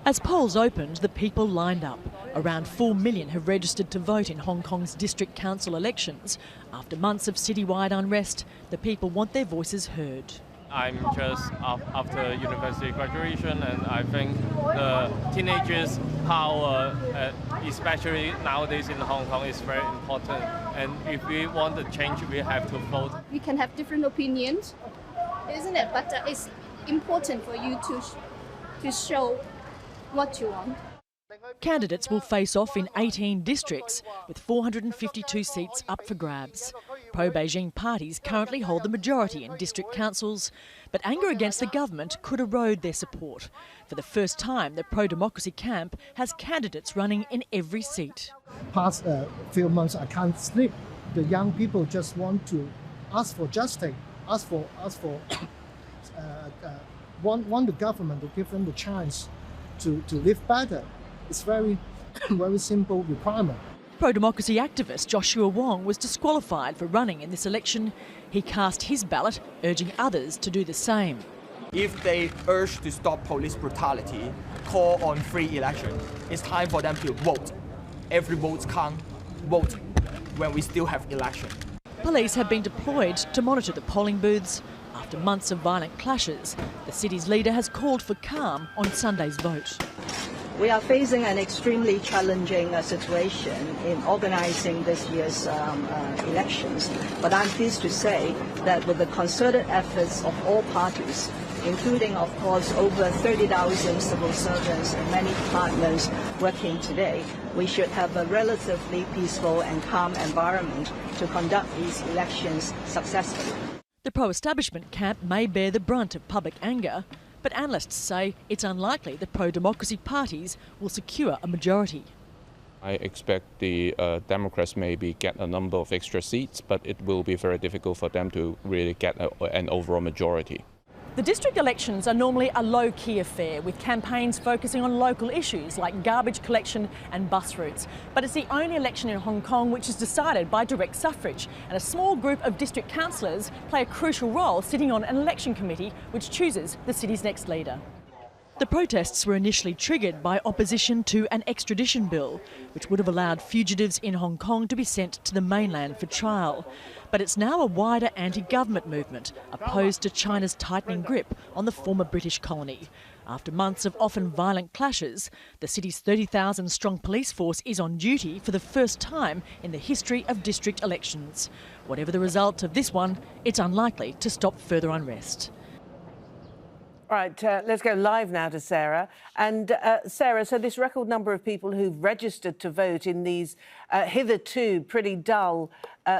As polls opened, the people lined up. Around 4 million have registered to vote in Hong Kong's district council elections. After months of citywide unrest, the people want their voices heard. I'm just after university graduation, and I think the teenagers' power, especially nowadays in Hong Kong, is very important. And if we want the change, we have to vote. We can have different opinions, isn't it? But it's important for you to show what you want. Candidates will face off in 18 districts, with 452 seats up for grabs. Pro-Beijing parties currently hold the majority in district councils, but anger against the government could erode their support. For the first time, the pro-democracy camp has candidates running in every seat. Past few months, I can't sleep. The young people just want to ask for justice, want the government to give them the chance to live better. It's very simple requirement. Pro-democracy activist Joshua Wong was disqualified for running in this election. He cast his ballot, urging others to do the same. If they urge to stop police brutality, call on free election, it's time for them to vote. Every vote counts. Vote when we still have election. Police have been deployed to monitor the polling booths. After months of violent clashes, the city's leader has called for calm on Sunday's vote. We are facing an extremely challenging situation in organising this year's elections, but I'm pleased to say that with the concerted efforts of all parties, including, of course, over 30,000 civil servants in many departments working today, we should have a relatively peaceful and calm environment to conduct these elections successfully. The pro-establishment camp may bear the brunt of public anger, but analysts say it's unlikely the pro-democracy parties will secure a majority. I expect the Democrats maybe get a number of extra seats, but it will be very difficult for them to really get an overall majority. The district elections are normally a low-key affair, with campaigns focusing on local issues like garbage collection and bus routes. But it's the only election in Hong Kong which is decided by direct suffrage, and a small group of district councillors play a crucial role sitting on an election committee which chooses the city's next leader. The protests were initially triggered by opposition to an extradition bill, which would have allowed fugitives in Hong Kong to be sent to the mainland for trial. But it's now a wider anti-government movement, opposed to China's tightening grip on the former British colony. After months of often violent clashes, the city's 30,000-strong police force is on duty for the first time in the history of district elections. Whatever the result of this one, it's unlikely to stop further unrest. All right, let's go live now to Sarah. And Sarah, so this record number of people who've registered to vote in these hitherto pretty dull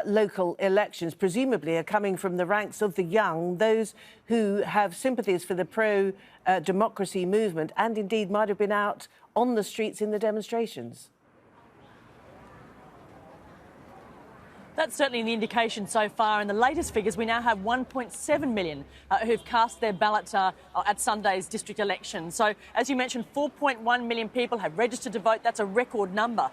local elections presumably are coming from the ranks of the young, those who have sympathies for the pro-democracy movement and indeed might have been out on the streets in the demonstrations. That's certainly the indication so far. In the latest figures, we now have 1.7 million who've cast their ballots at Sunday's district election. So, as you mentioned, 4.1 million people have registered to vote. That's a record number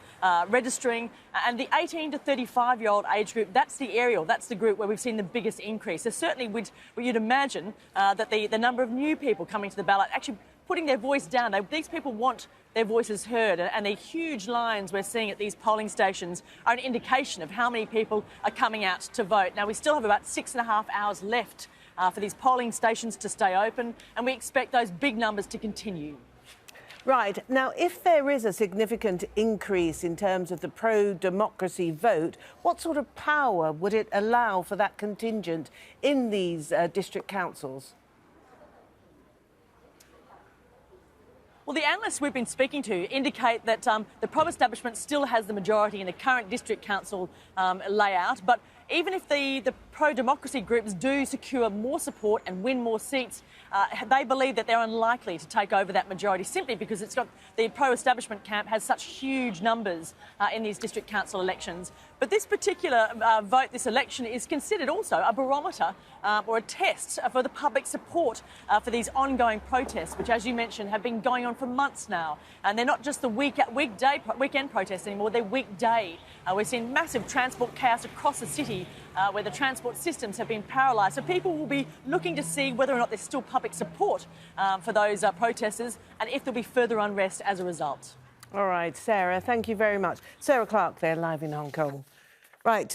registering. And the 18 to 35-year-old age group, that's the area, that's the group where we've seen the biggest increase. So certainly you'd imagine that the number of new people coming to the ballot actually putting their voice down. These people want their voices heard, and the huge lines we're seeing at these polling stations are an indication of how many people are coming out to vote. Now, we still have about 6.5 hours left for these polling stations to stay open, and we expect those big numbers to continue. Right. Now, if there is a significant increase in terms of the pro-democracy vote, what sort of power would it allow for that contingent in these district councils? Well, the analysts we've been speaking to indicate that the pro-establishment still has the majority in the current district council layout, but even if the pro-democracy groups do secure more support and win more seats, they believe that they're unlikely to take over that majority simply because the pro-establishment camp has such huge numbers in these district council elections. But this particular vote, this election, is considered also a barometer or a test for the public support for these ongoing protests, which, as you mentioned, have been going on for months now. And they're not just the weekend protests anymore, they're weekday. We've seen massive transport chaos across the city city where the transport systems have been paralysed. So people will be looking to see whether or not there's still public support for those protesters and if there'll be further unrest as a result. All right, Sarah, thank you very much. Sarah Clark there, live in Hong Kong. Right.